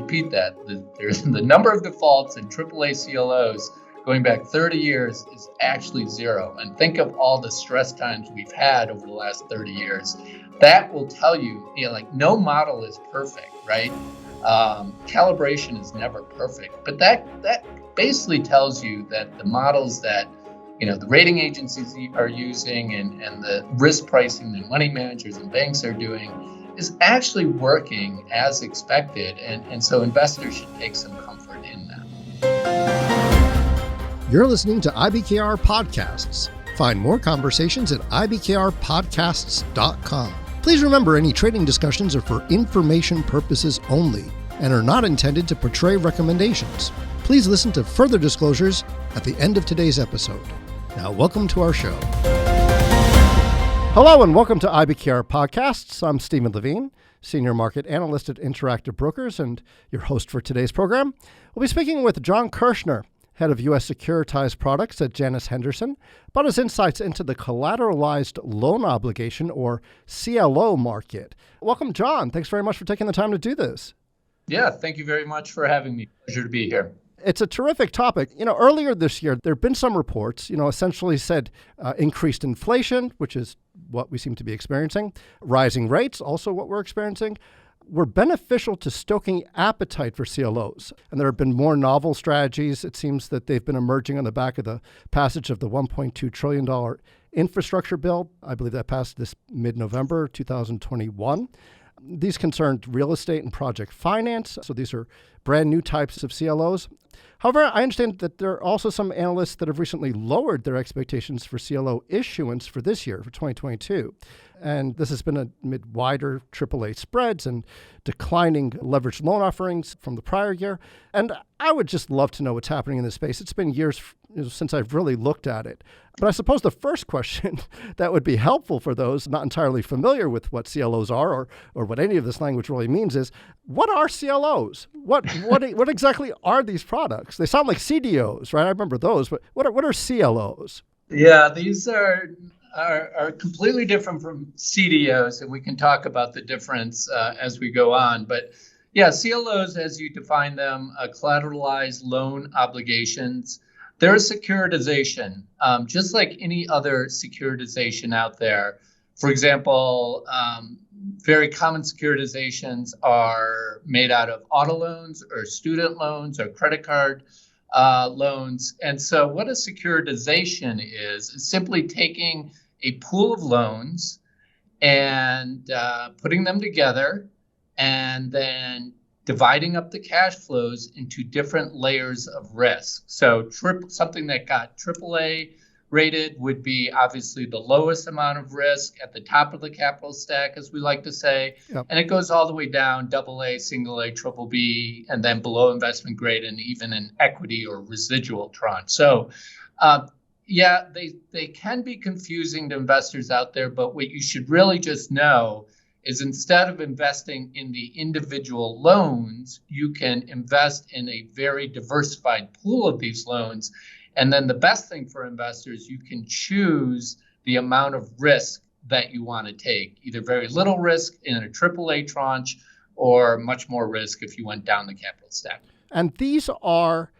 repeat that. There's the number of defaults in AAA CLOs going back 30 years is actually zero. And think of all the stress times we've had over the last 30 years. That will tell you, like no model is perfect, right? Calibration is never perfect, but that basically tells you that the models that the rating agencies are using and the risk pricing that money managers and banks are doing is actually working as expected. And so investors should take some comfort in that. You're listening to IBKR Podcasts. Find more conversations at ibkrpodcasts.com. Please remember any trading discussions are for information purposes only and are not intended to portray recommendations. Please listen to further disclosures at the end of today's episode. Now, welcome to our show. Hello and welcome to IBKR Podcasts. I'm Stephen Levine, Senior Market Analyst at Interactive Brokers and your host for today's program. We'll be speaking with John Kerschner, Head of U.S. Securitized Products at Janus Henderson, about his insights into the Collateralized Loan Obligation, or CLO market. Welcome, John. Thanks very much for taking the time to do this. Yeah, thank you very much for having me. Pleasure to be here. It's a terrific topic. Earlier this year, there have been some reports, essentially said increased inflation, which is what we seem to be experiencing, rising rates, also what we're experiencing, were beneficial to stoking appetite for CLOs. And there have been more novel strategies. It seems that they've been emerging on the back of the passage of the $1.2 trillion infrastructure bill. I believe that passed this mid-November 2021. These concerned real estate and project finance. So these are brand new types of CLOs. However, I understand that there are also some analysts that have recently lowered their expectations for CLO issuance for this year, for 2022. And this has been amid wider AAA spreads and declining leveraged loan offerings from the prior year. And I would just love to know what's happening in this space. It's been years since I've really looked at it. But I suppose the first question that would be helpful for those not entirely familiar with what CLOs are or what any of this language really means is, what are CLOs? What exactly are these products? They sound like CDOs, right? I remember those, but what are CLOs? Yeah, these are completely different from CDOs, and we can talk about the difference as we go on. But yeah, CLOs, as you define them, collateralized loan obligations. They're a securitization, just like any other securitization out there. For example, very common securitizations are made out of auto loans or student loans or credit card loans. And so what a securitization is simply taking a pool of loans and putting them together and then dividing up the cash flows into different layers of risk. So something that got AAA rated would be obviously the lowest amount of risk at the top of the capital stack, as we like to say. Yep. And it goes all the way down, AA, single A, triple B, and then below investment grade and even an equity or residual tranche. So they can be confusing to investors out there, but what you should really just know is instead of investing in the individual loans, you can invest in a very diversified pool of these loans. And then the best thing for investors, you can choose the amount of risk that you want to take, either very little risk in a AAA tranche or much more risk if you went down the capital stack. And these are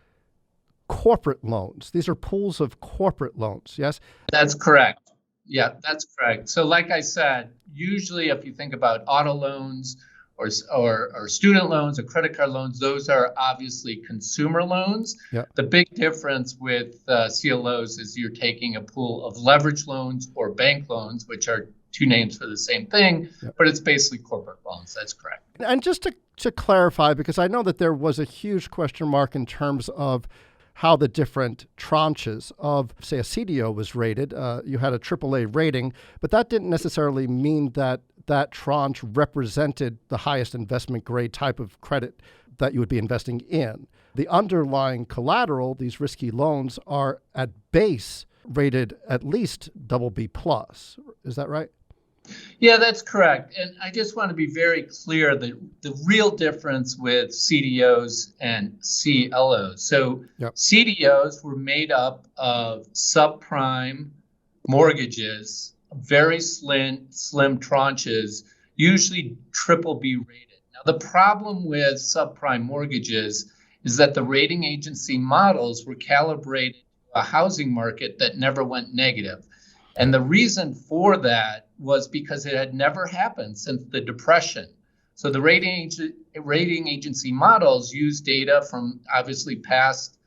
corporate loans. These are pools of corporate loans, yes? That's correct. Yeah, that's correct. So like I said, usually if you think about auto loans or student loans or credit card loans, those are obviously consumer loans. Yep. The big difference with CLOs is you're taking a pool of leverage loans or bank loans, which are two names for the same thing, yep. But it's basically corporate loans. That's correct. And just to clarify, because I know that there was a huge question mark in terms of how the different tranches of, say, a CDO was rated. You had a AAA rating, but that didn't necessarily mean that that tranche represented the highest investment grade type of credit that you would be investing in. The underlying collateral, these risky loans, are at base rated at least BB plus. Is that right? Yeah, that's correct. And I just want to be very clear that the real difference with CDOs and CLOs. So yep. CDOs were made up of subprime mortgages, very slim tranches, usually BBB rated. Now, the problem with subprime mortgages is that the rating agency models were calibrated to a housing market that never went negative. And the reason for that was because it had never happened since the Depression. So the rating agency models use data from obviously past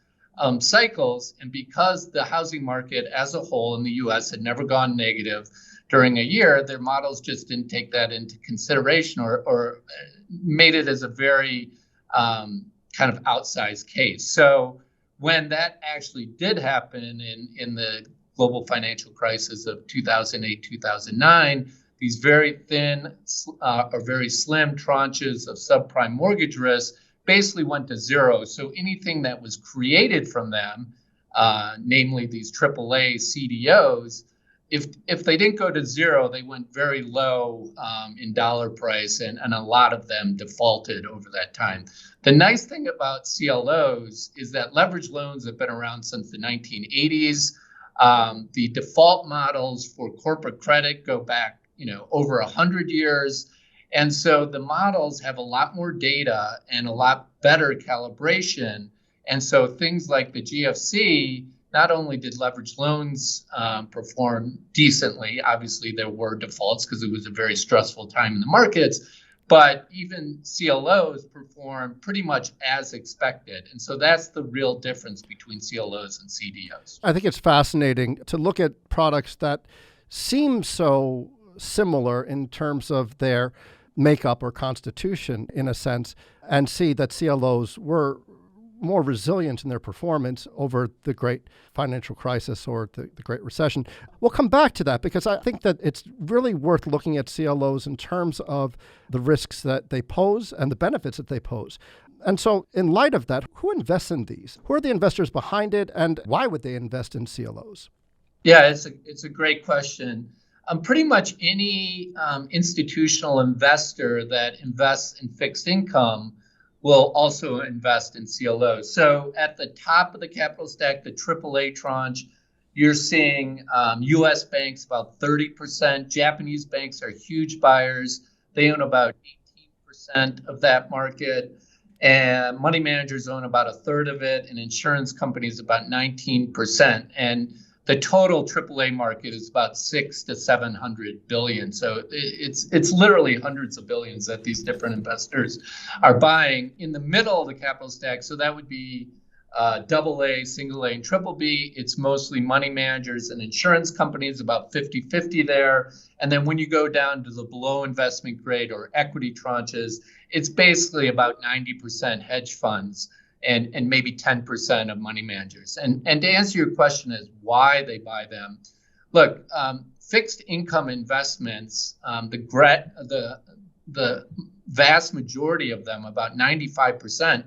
cycles. And because the housing market as a whole in the US had never gone negative during a year, their models just didn't take that into consideration or made it as a very kind of outsized case. So when that actually did happen in the global financial crisis of 2008, 2009, these very thin or very slim tranches of subprime mortgage risk basically went to zero. So anything that was created from them, namely these AAA CDOs, if they didn't go to zero, they went very low in dollar price, and a lot of them defaulted over that time. The nice thing about CLOs is that leveraged loans have been around since the 1980s. The default models for corporate credit go back, over 100 years. And so the models have a lot more data and a lot better calibration. And so things like the GFC, not only did leveraged loans perform decently, obviously there were defaults because it was a very stressful time in the markets, but even CLOs performed pretty much as expected. And so that's the real difference between CLOs and CDOs. I think it's fascinating to look at products that seem so similar in terms of their makeup or constitution, in a sense, and see that CLOs were more resilient in their performance over the Great Financial Crisis or the Great Recession. We'll come back to that because I think that it's really worth looking at CLOs in terms of the risks that they pose and the benefits that they pose. And so in light of that, who invests in these? Who are the investors behind it, and why would they invest in CLOs? Yeah, it's a great question. Pretty much any institutional investor that invests in fixed income will also invest in CLOs. So at the top of the capital stack, the AAA tranche, you're seeing US banks about 30%. Japanese banks are huge buyers. They own about 18% of that market. And money managers own about a third of it, and insurance companies about 19%. And the total AAA market is about 600 to 700 billion. So it's literally hundreds of billions that these different investors are buying in the middle of the capital stack. So that would be AA, single A, and triple B. It's mostly money managers and insurance companies, about 50-50 there. And then when you go down to the below investment grade or equity tranches, it's basically about 90% hedge funds and maybe 10% of money managers. And to answer your question as why they buy them, look, fixed income investments, the vast majority of them, about 95%,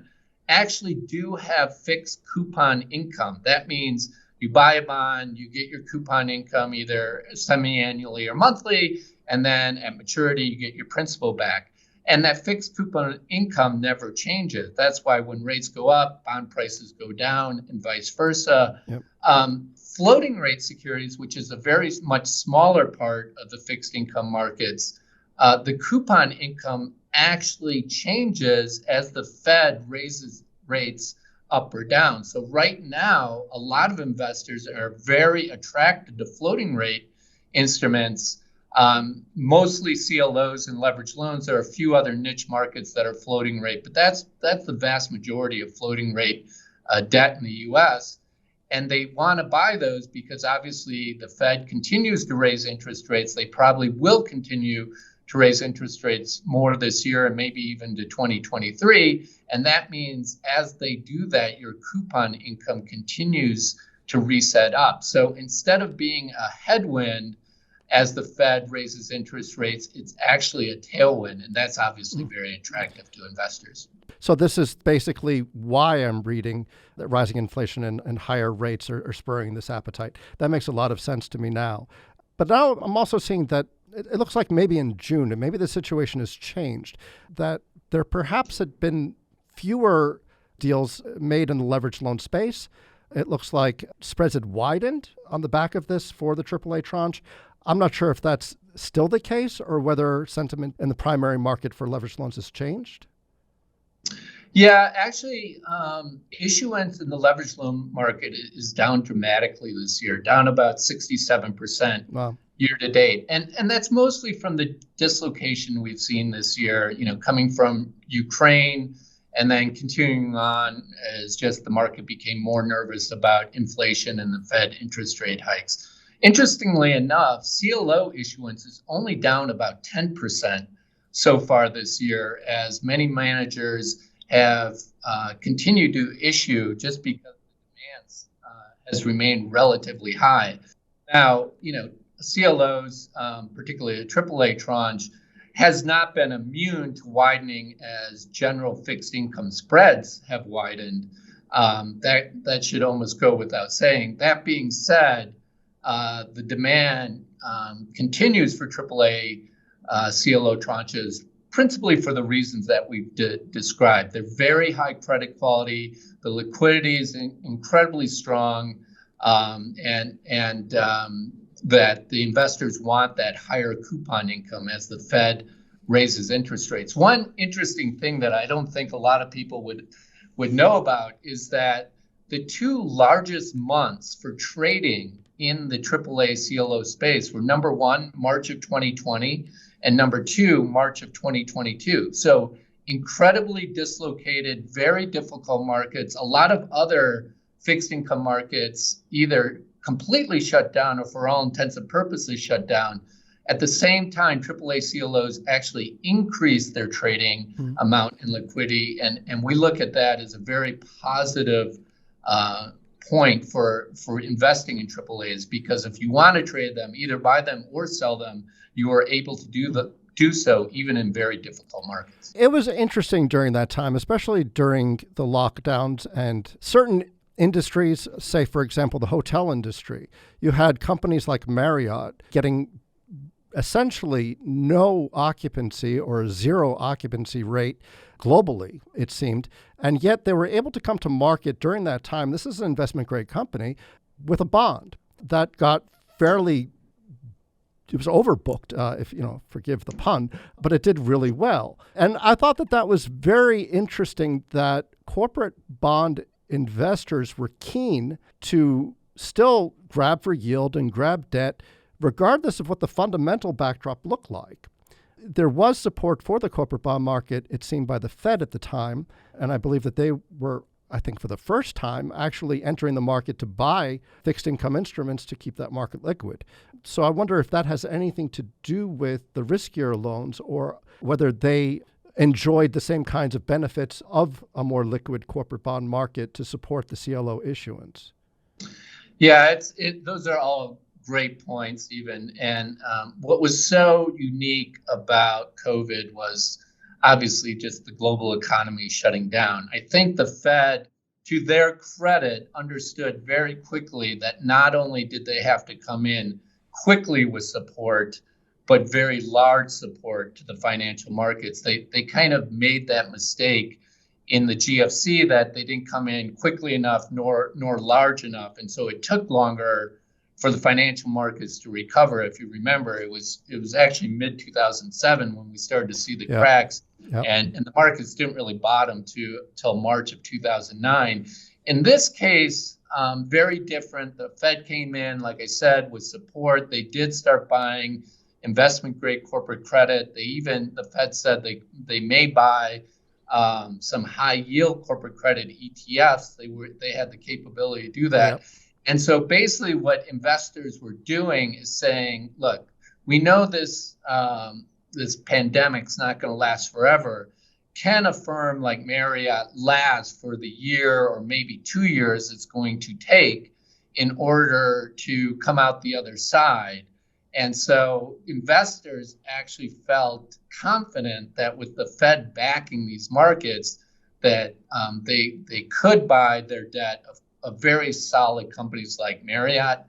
actually do have fixed coupon income. That means you buy a bond, you get your coupon income either semi-annually or monthly, and then at maturity, you get your principal back. And that fixed coupon income never changes. That's why when rates go up, bond prices go down and vice versa. Yep. Floating rate securities, which is a very much smaller part of the fixed income markets, the coupon income actually changes as the Fed raises rates up or down. So right now, a lot of investors are very attracted to floating rate instruments. Mostly CLOs and leveraged loans. There are a few other niche markets that are floating rate, but that's the vast majority of floating rate debt in the U.S. And they want to buy those because obviously the Fed continues to raise interest rates. They probably will continue to raise interest rates more this year and maybe even to 2023. And that means as they do that, your coupon income continues to reset up. So instead of being a headwind, as the Fed raises interest rates, it's actually a tailwind, and that's obviously very attractive to investors. So this is basically why I'm reading that rising inflation and higher rates are spurring this appetite. That makes a lot of sense to me now. But now I'm also seeing that it looks like maybe in June, and maybe the situation has changed, that there perhaps had been fewer deals made in the leveraged loan space. It looks like spreads had widened on the back of this for the AAA tranche. I'm not sure if that's still the case or whether sentiment in the primary market for leveraged loans has changed. Yeah, actually, issuance in the leveraged loan market is down dramatically this year, down about 67% Wow. year to date. And that's mostly from the dislocation we've seen this year, coming from Ukraine and then continuing on as just the market became more nervous about inflation and the Fed interest rate hikes. Interestingly enough, CLO issuance is only down about 10% so far this year, as many managers have continued to issue just because the demand has remained relatively high. Now, CLOs, particularly a AAA tranche, has not been immune to widening as general fixed income spreads have widened. That should almost go without saying. That being said, the demand continues for AAA CLO tranches, principally for the reasons that we've described. They're very high credit quality. The liquidity is incredibly strong, and that the investors want that higher coupon income as the Fed raises interest rates. One interesting thing that I don't think a lot of people would know about is that the two largest months for trading in the AAA CLO space were number one, March of 2020, and number two, March of 2022. So incredibly dislocated, very difficult markets. A lot of other fixed income markets either completely shut down or for all intents and purposes shut down. At the same time, AAA CLOs actually increased their trading amount in liquidity. And we look at that as a very positive point for investing in AAAs, because if you want to trade them, either buy them or sell them, you are able to do so even in very difficult markets. It was interesting during that time, especially during the lockdowns and certain industries, say, for example, the hotel industry. You had companies like Marriott getting essentially no occupancy or zero occupancy rate globally, it seemed. And yet they were able to come to market during that time. This is an investment grade company with a bond that got fairly, it was overbooked, if forgive the pun, but it did really well. And I thought that was very interesting that corporate bond investors were keen to still grab for yield and grab debt, regardless of what the fundamental backdrop looked like. There was support for the corporate bond market, it seemed, by the Fed at the time, and I believe that they were, I think for the first time, actually entering the market to buy fixed income instruments to keep that market liquid. So I wonder if that has anything to do with the riskier loans, or whether they enjoyed the same kinds of benefits of a more liquid corporate bond market to support the CLO issuance. Yeah, those are all great points, Stephen. And what was so unique about COVID was obviously just the global economy shutting down. I think the Fed, to their credit, understood very quickly that not only did they have to come in quickly with support, but very large support to the financial markets. They kind of made that mistake in the GFC, that they didn't come in quickly enough nor large enough. And so it took longer for the financial markets to recover. If you remember, it was actually mid-2007 when we started to see the cracks, and the markets didn't really bottom till March of 2009. In this case, very different. The Fed came in, like I said, with support. They did start buying investment-grade corporate credit. The Fed said they may buy some high-yield corporate credit ETFs. They had the capability to do that. Yep. And so basically what investors were doing is saying, look, we know this pandemic's not going to last forever. Can a firm like Marriott last for the year or maybe 2 years it's going to take in order to come out the other side? And so investors actually felt confident that with the Fed backing these markets, that they could buy their debt of very solid companies like Marriott,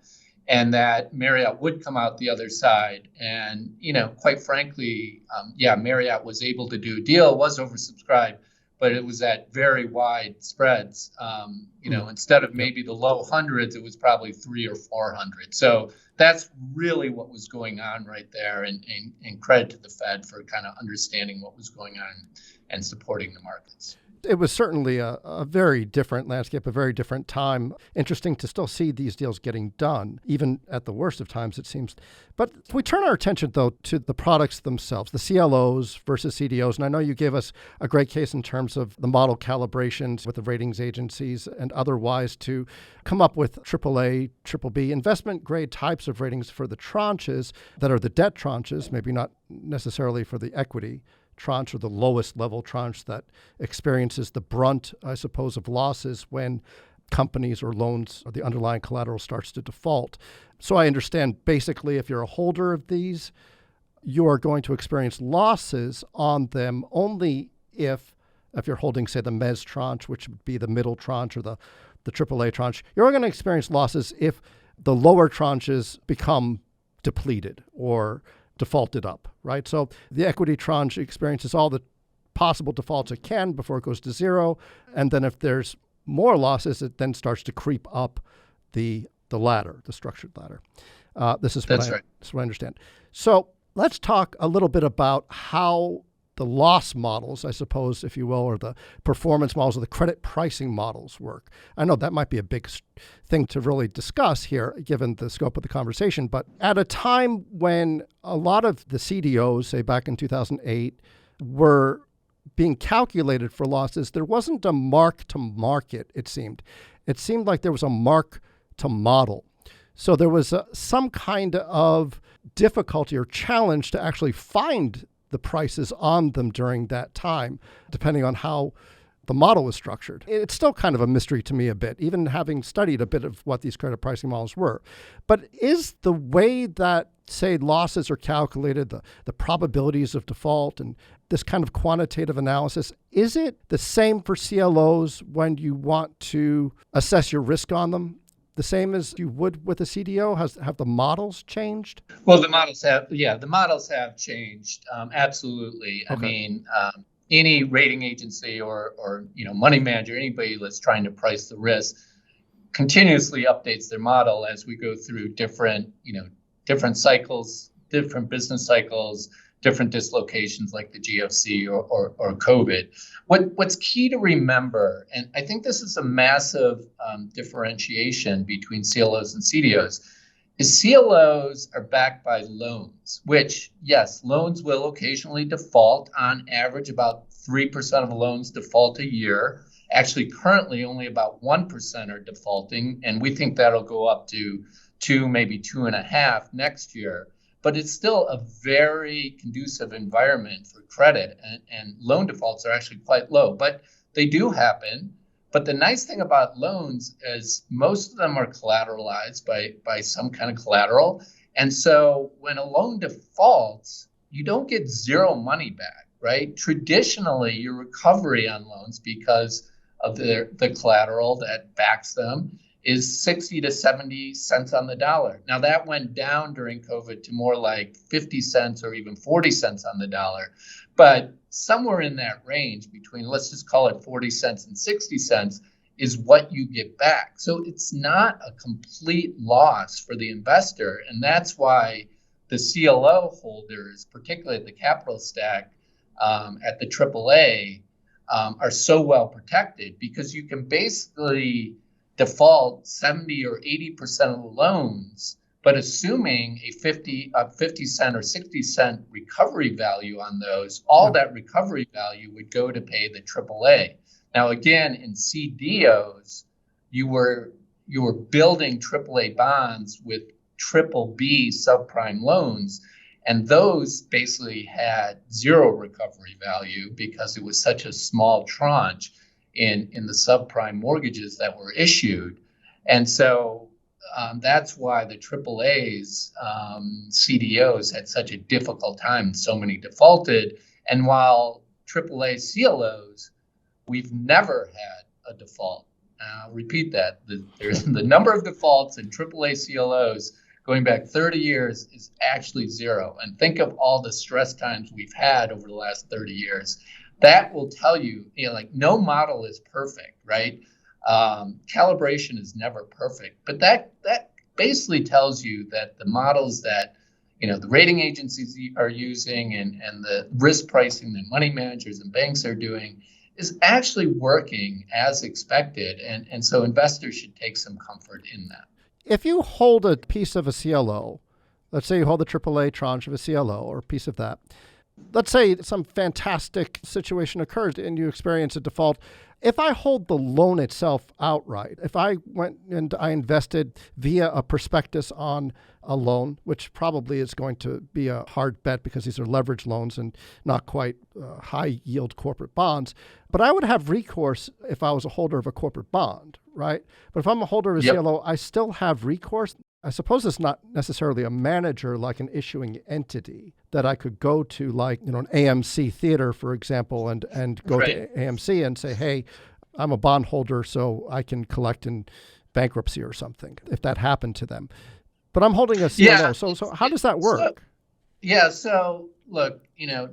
and that Marriott would come out the other side. And, quite frankly, Marriott was able to do a deal. It was oversubscribed, but it was at very wide spreads. Instead of maybe the low hundreds, it was probably 300 or 400. So that's really what was going on right there. And credit to the Fed for kind of understanding what was going on and supporting the markets. It was certainly a very different landscape, a very different time. Interesting to still see these deals getting done, even at the worst of times, it seems. But if we turn our attention, though, to the products themselves, the CLOs versus CDOs, and I know you gave us a great case in terms of the model calibrations with the ratings agencies and otherwise to come up with AAA, BBB, investment grade types of ratings for the tranches that are the debt tranches, maybe not necessarily for the equity tranche or the lowest level tranche that experiences the brunt, I suppose, of losses when companies or loans or the underlying collateral starts to default. So I understand basically if you're a holder of these, you are going to experience losses on them only if you're holding, say, the mezz tranche, which would be the middle tranche or the AAA tranche. You're going to experience losses if the lower tranches become depleted or defaulted up, right? So the equity tranche experiences all the possible defaults it can before it goes to zero. And then if there's more losses, it then starts to creep up the ladder, the structured ladder. This is what I understand. So let's talk a little bit about how the loss models, I suppose, if you will, or the performance models or the credit pricing models work. I know that might be a big thing to really discuss here, given the scope of the conversation. But at a time when a lot of the CDOs, say back in 2008, were being calculated for losses, there wasn't a mark to market, it seemed. It seemed like there was a mark to model. So there was some kind of difficulty or challenge to actually find the prices on them during that time, depending on how the model was structured. It's still kind of a mystery to me a bit, even having studied a bit of what these credit pricing models were. But is the way that, say, losses are calculated, the probabilities of default and this kind of quantitative analysis, is it the same for CLOs when you want to assess your risk on them? The same as you would with a CDO? Have the models changed? Well, the models have changed. Absolutely. Okay. I mean, any rating agency or money manager, anybody that's trying to price the risk, continuously updates their model as we go through different cycles, different business cycles, different dislocations like the GFC or COVID. What's key to remember, and I think this is a massive differentiation between CLOs and CDOs, is CLOs are backed by loans, which, yes, loans will occasionally default. On average, about 3% of loans default a year. Actually, currently, only about 1% are defaulting, and we think that'll go up to 2, maybe 2.5 next year. But it's still a very conducive environment for credit, and loan defaults are actually quite low, but they do happen. But the nice thing about loans is most of them are collateralized by some kind of collateral. And so when a loan defaults, you don't get zero money back, right? Traditionally, your recovery on loans, because of the collateral that backs them, is 60 to 70 cents on the dollar. Now that went down during COVID to more like 50 cents or even 40 cents on the dollar. But somewhere in that range between, let's just call it 40 cents and 60 cents is what you get back. So it's not a complete loss for the investor. And that's why the CLO holders, particularly at the capital stack, at the AAA, are so well protected because you can basically default 70 or 80% of the loans, but assuming a 50 cent or 60 cent recovery value on those, all that recovery value would go to pay the AAA. Now, again, in CDOs, you were building AAA bonds with BBB subprime loans, and those basically had zero recovery value because it was such a small tranche in the subprime mortgages that were issued. And so that's why the AAA's CDOs had such a difficult time. So many defaulted. And while AAA CLOs, we've never had a default. I'll repeat that. The number of defaults in AAA CLOs going back 30 years is actually zero. And think of all the stress times we've had over the last 30 years. That will tell you, like no model is perfect, right? Calibration is never perfect, but that basically tells you that the models that the rating agencies are using and the risk pricing that money managers and banks are doing is actually working as expected. And so investors should take some comfort in that. If you hold a piece of a CLO, let's say you hold the AAA tranche of a CLO or a piece of that, let's say some fantastic situation occurs and you experience a default. If I hold the loan itself outright, if I went and I invested via a prospectus on a loan, which probably is going to be a hard bet because these are leveraged loans and not quite high yield corporate bonds, but I would have recourse if I was a holder of a corporate bond, right? But if I'm a holder of a CLO, I still have recourse. I suppose it's not necessarily a manager like an issuing entity that I could go to, like an AMC theater, for example, and go to AMC and say, hey, I'm a bondholder, so I can collect in bankruptcy or something if that happened to them. But I'm holding a CLO. So how does that work? So look,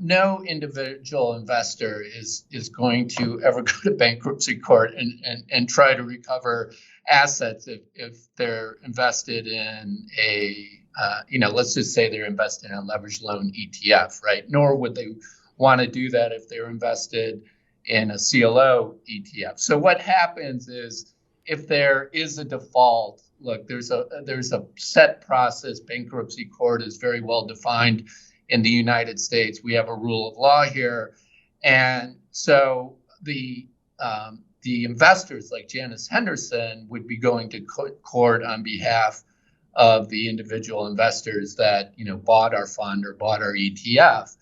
no individual investor is going to ever go to bankruptcy court and try to recover assets if they're invested in a, let's just say they're invested in a leveraged loan ETF, right? Nor would they want to do that if they're invested in a CLO ETF. So what happens is if there is a default, look, there's a set process. Bankruptcy court is very well defined in the United States. We have a rule of law here. And so the investors like Janus Henderson would be going to court on behalf of the individual investors that bought our fund or bought our ETF.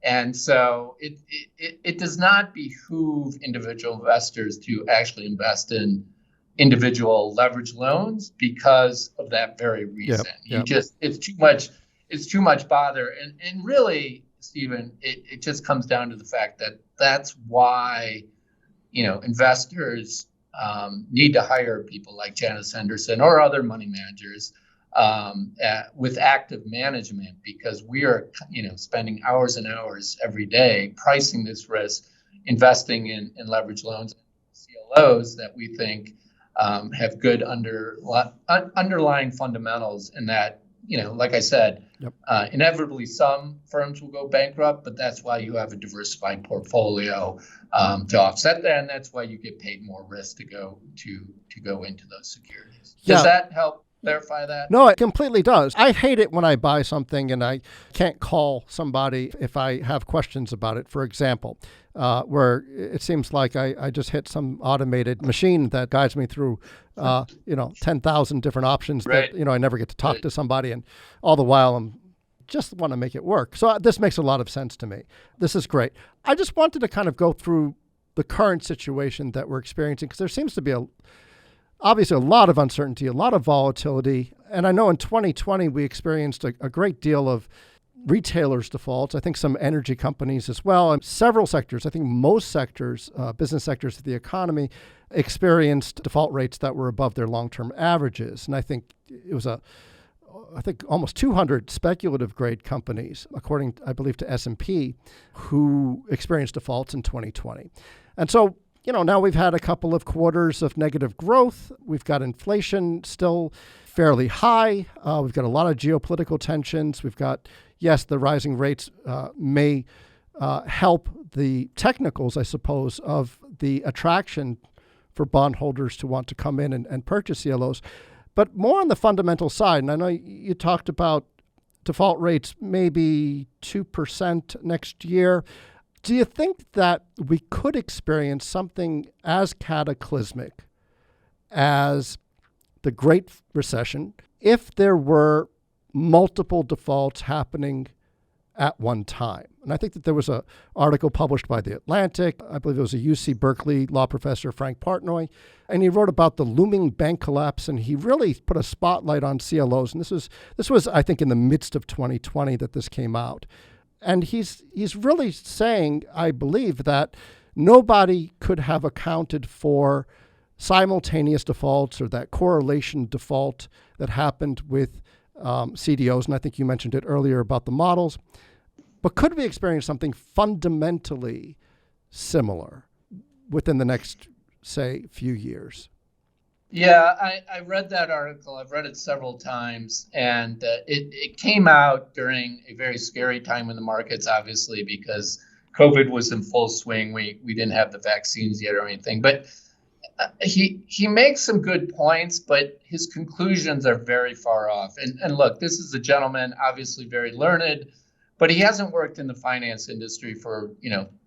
And so it does not behoove individual investors to actually invest in individual leverage loans because of that very reason. It's too much bother. And really, Stephen, it just comes down to the fact that that's why investors need to hire people like Janus Henderson or other money managers with active management, because we are spending hours and hours every day pricing this risk, investing in leverage loans, CLOs that we think have good underlying fundamentals, and that like I said, inevitably some firms will go bankrupt, but that's why you have a diversified portfolio to offset that, and that's why you get paid more risk to go into those securities. Does that help clarify that? No, it completely does. I hate it when I buy something and I can't call somebody if I have questions about it. For example, where it seems like I just hit some automated machine that guides me through 10,000 different options that I never get to talk to somebody, and all the while I'm just want to make it work. So this makes a lot of sense to me. This is great. I just wanted to kind of go through the current situation that we're experiencing, because there seems to be obviously a lot of uncertainty, a lot of volatility. And I know in 2020, we experienced a great deal of retailers' defaults. I think some energy companies as well, and several sectors. I think most sectors, business sectors of the economy, experienced default rates that were above their long-term averages. And I think it was almost 200 speculative grade companies, according, I believe, to S&P, who experienced defaults in 2020. And so, now we've had a couple of quarters of negative growth. We've got inflation still fairly high. We've got a lot of geopolitical tensions. We've got, yes, the rising rates may help the technicals, I suppose, of the attraction for bondholders to want to come in and purchase CLOs. But more on the fundamental side, and I know you talked about default rates maybe 2% next year. Do you think that we could experience something as cataclysmic as the Great Recession if there were multiple defaults happening at one time? And I think that there was an article published by The Atlantic. I believe it was a UC Berkeley law professor, Frank Partnoy, and he wrote about the looming bank collapse, and he really put a spotlight on CLOs. And this was, I think, in the midst of 2020 that this came out. And he's really saying, I believe, that nobody could have accounted for simultaneous defaults or that correlation default that happened with CDOs, and I think you mentioned it earlier about the models. But could we experience something fundamentally similar within the next, say, few years? Yeah, I read that article. I've read it several times, and it came out during a very scary time in the markets, obviously, because COVID was in full swing. We didn't have the vaccines yet or anything. But he makes some good points, but his conclusions are very far off. And look, this is a gentleman, obviously very learned, but he hasn't worked in the finance industry for,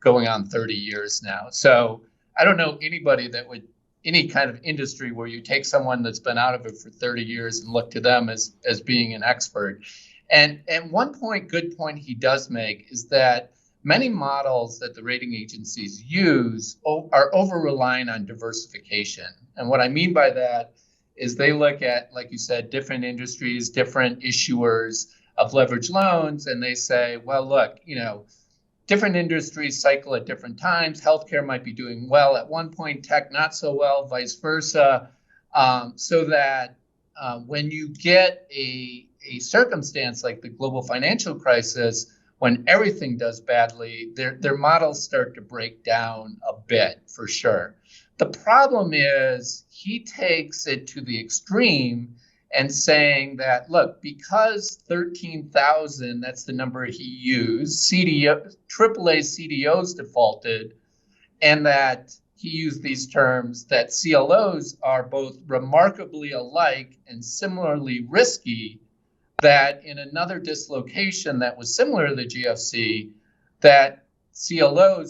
going on 30 years now. So I don't know anybody that would, any kind of industry where you take someone that's been out of it for 30 years and look to them as being an expert. And one good point he does make is that many models that the rating agencies use are over-reliant on diversification. And what I mean by that is they look at, like you said, different industries, different issuers of leveraged loans, and they say, well, look, different industries cycle at different times. Healthcare might be doing well at one point, tech not so well, vice versa. So that when you get a circumstance like the global financial crisis, when everything does badly, their models start to break down a bit, for sure. The problem is he takes it to the extreme and saying that, look, because 13,000, that's the number he used, AAA CDOs defaulted, and that he used these terms that CLOs are both remarkably alike and similarly risky, that in another dislocation that was similar to the GFC, that AAA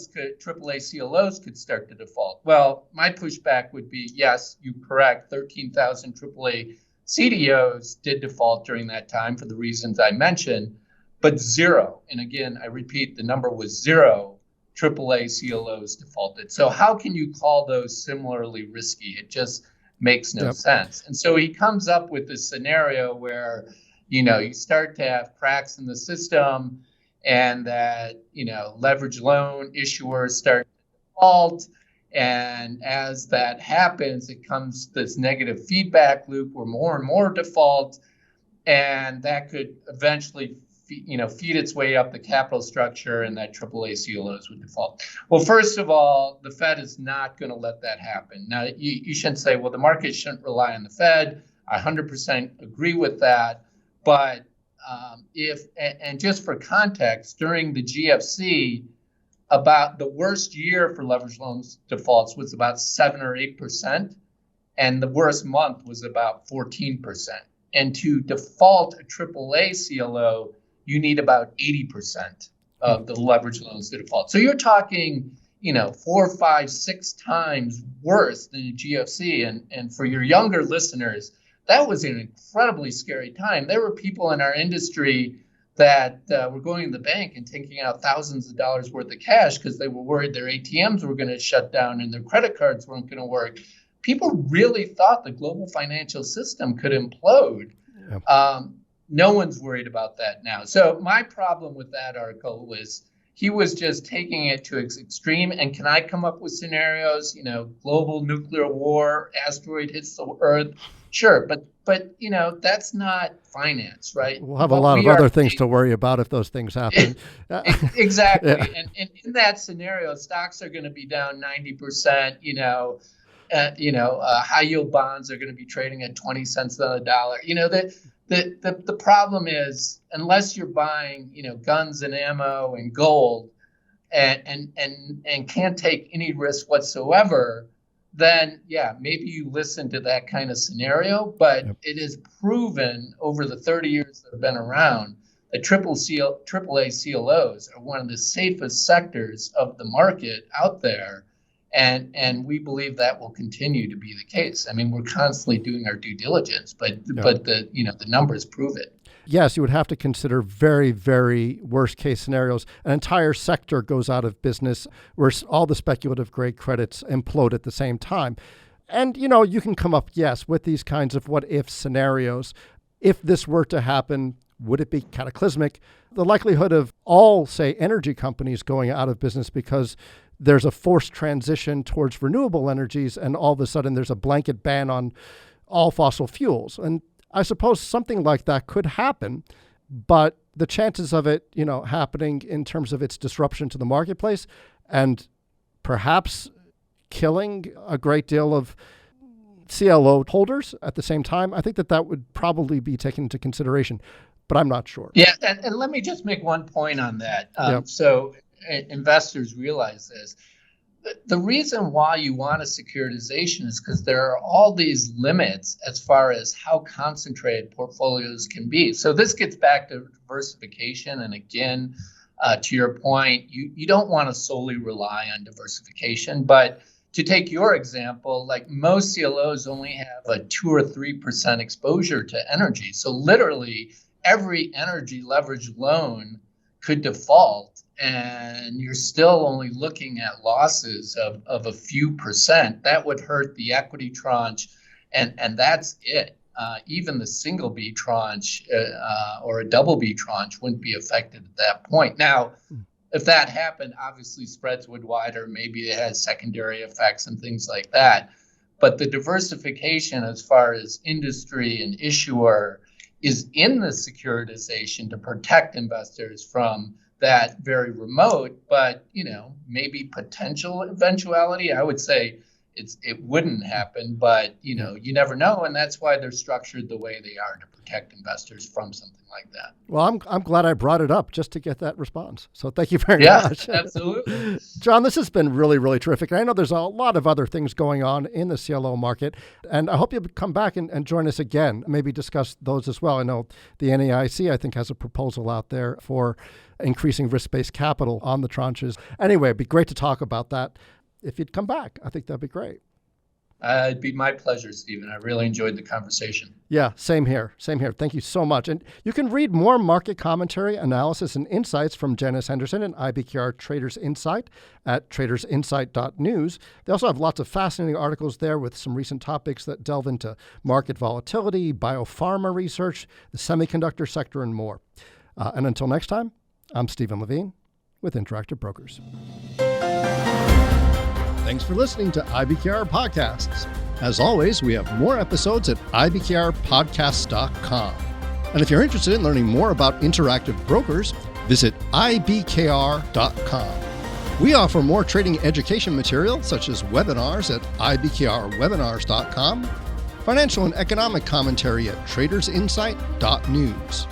CLOs could start to default. Well, my pushback would be, yes, you're correct, 13,000 AAA CDOs did default during that time for the reasons I mentioned, but zero, and again, I repeat, the number was zero, AAA CLOs defaulted. So how can you call those similarly risky? It just makes no sense. And so he comes up with this scenario where, you start to have cracks in the system and that, leverage loan issuers start to default. And as that happens, it comes this negative feedback loop where more and more default, and that could eventually, feed its way up the capital structure, and that AAA CLOs would default. Well, first of all, the Fed is not going to let that happen. Now, you shouldn't say, well, the market shouldn't rely on the Fed. I 100% agree with that. But and just for context, during the GFC, about the worst year for leveraged loans defaults was about 7 or 8%, and the worst month was about 14%. And to default a AAA CLO, you need about 80% of the leveraged loans to default. So you're talking, 4, 5, 6 times worse than a GFC. And for your younger listeners, that was an incredibly scary time. There were people in our industry that were going to the bank and taking out thousands of dollars worth of cash because they were worried their ATMs were going to shut down and their credit cards weren't going to work. People really thought the global financial system could implode. Yeah. No one's worried about that now. So my problem with that article was he was just taking it to its extreme. And can I come up with scenarios, global nuclear war, asteroid hits the Earth? Sure, but that's not finance, right? We'll have a lot of other things to worry about if those things happen. Exactly. Yeah. And in that scenario, stocks are going to be down 90%, high yield bonds are going to be trading at 20 cents on the dollar. The problem is, unless you're buying, guns and ammo and gold and can't take any risk whatsoever, then maybe you listen to that kind of scenario. But It is proven over the 30 years that have been around that AAA CLOs are one of the safest sectors of the market out there. And we believe that will continue to be the case. I mean, we're constantly doing our due diligence, but the numbers prove it. Yes, you would have to consider very, very worst case scenarios. An entire sector goes out of business where all the speculative grade credits implode at the same time. And, you can come up, with these kinds of what if scenarios. If this were to happen, would it be cataclysmic? The likelihood of all, say, energy companies going out of business because there's a forced transition towards renewable energies and all of a sudden there's a blanket ban on all fossil fuels. And I suppose something like that could happen, but the chances of it, happening in terms of its disruption to the marketplace and perhaps killing a great deal of CLO holders at the same time, I think that would probably be taken into consideration, but I'm not sure. Yeah, and let me just make one point on that. So investors realize this. The reason why you want a securitization is because there are all these limits as far as how concentrated portfolios can be. So this gets back to diversification. And again, to your point, you don't want to solely rely on diversification. But to take your example, like most CLOs only have a 2 or 3% exposure to energy. So literally every energy leveraged loan could default, and you're still only looking at losses of a few percent. That would hurt the equity tranche, and that's it. Even the single B tranche or a double B tranche wouldn't be affected at that point. Now, if that happened, obviously spreads would widen. Maybe it has secondary effects and things like that. But the diversification as far as industry and issuer is in the securitization to protect investors from that very remote, but maybe potential eventuality. I would say it wouldn't happen, but you never know, and that's why they're structured the way they are, to protect investors from something like that. Well, I'm glad I brought it up just to get that response. So thank you very much. Yeah, absolutely. John, this has been really, really terrific. And I know there's a lot of other things going on in the CLO market, and I hope you'll come back and join us again, maybe discuss those as well. I know the NAIC, I think, has a proposal out there for increasing risk-based capital on the tranches. Anyway, it'd be great to talk about that. If you'd come back, I think that'd be great. It'd be my pleasure, Stephen. I really enjoyed the conversation. Yeah, same here. Same here. Thank you so much. And you can read more market commentary, analysis, and insights from Janus Henderson and IBKR Traders Insight at tradersinsight.news. They also have lots of fascinating articles there with some recent topics that delve into market volatility, biopharma research, the semiconductor sector, and more. And until next time, I'm Stephen Levine with Interactive Brokers. Thanks for listening to IBKR Podcasts. As always, we have more episodes at ibkrpodcasts.com. And if you're interested in learning more about Interactive Brokers, visit ibkr.com. We offer more trading education material, such as webinars at ibkrwebinars.com, financial and economic commentary at tradersinsight.news,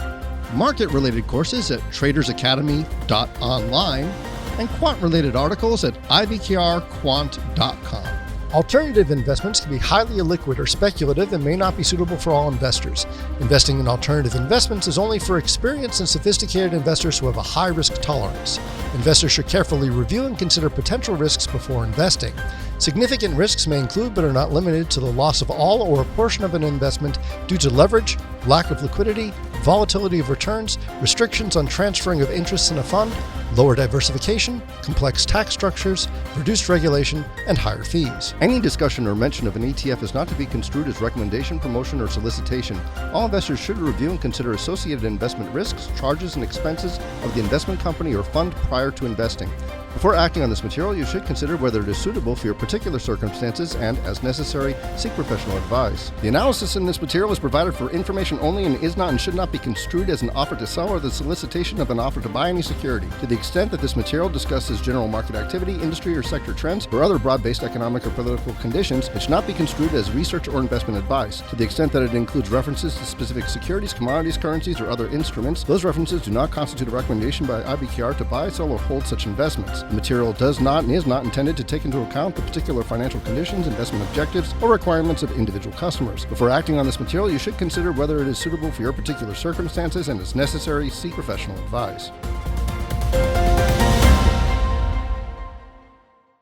market-related courses at tradersacademy.online, and quant-related articles at ibkrquant.com. Alternative investments can be highly illiquid or speculative and may not be suitable for all investors. Investing in alternative investments is only for experienced and sophisticated investors who have a high risk tolerance. Investors should carefully review and consider potential risks before investing. Significant risks may include but are not limited to the loss of all or a portion of an investment due to leverage, lack of liquidity, volatility of returns, restrictions on transferring of interests in a fund, lower diversification, complex tax structures, reduced regulation, and higher fees. Any discussion or mention of an ETF is not to be construed as recommendation, promotion, or solicitation. All investors should review and consider associated investment risks, charges, and expenses of the investment company or fund prior to investing. Before acting on this material, you should consider whether it is suitable for your particular circumstances and, as necessary, seek professional advice. The analysis in this material is provided for information only and is not and should not be construed as an offer to sell or the solicitation of an offer to buy any security. To the extent that this material discusses general market activity, industry or sector trends, or other broad-based economic or political conditions, it should not be construed as research or investment advice. To the extent that it includes references to specific securities, commodities, currencies, or other instruments, those references do not constitute a recommendation by IBKR to buy, sell, or hold such investments. The material does not and is not intended to take into account the particular financial conditions, investment objectives, or requirements of individual customers. Before acting on this material, you should consider whether it is suitable for your particular circumstances and, as necessary, seek professional advice.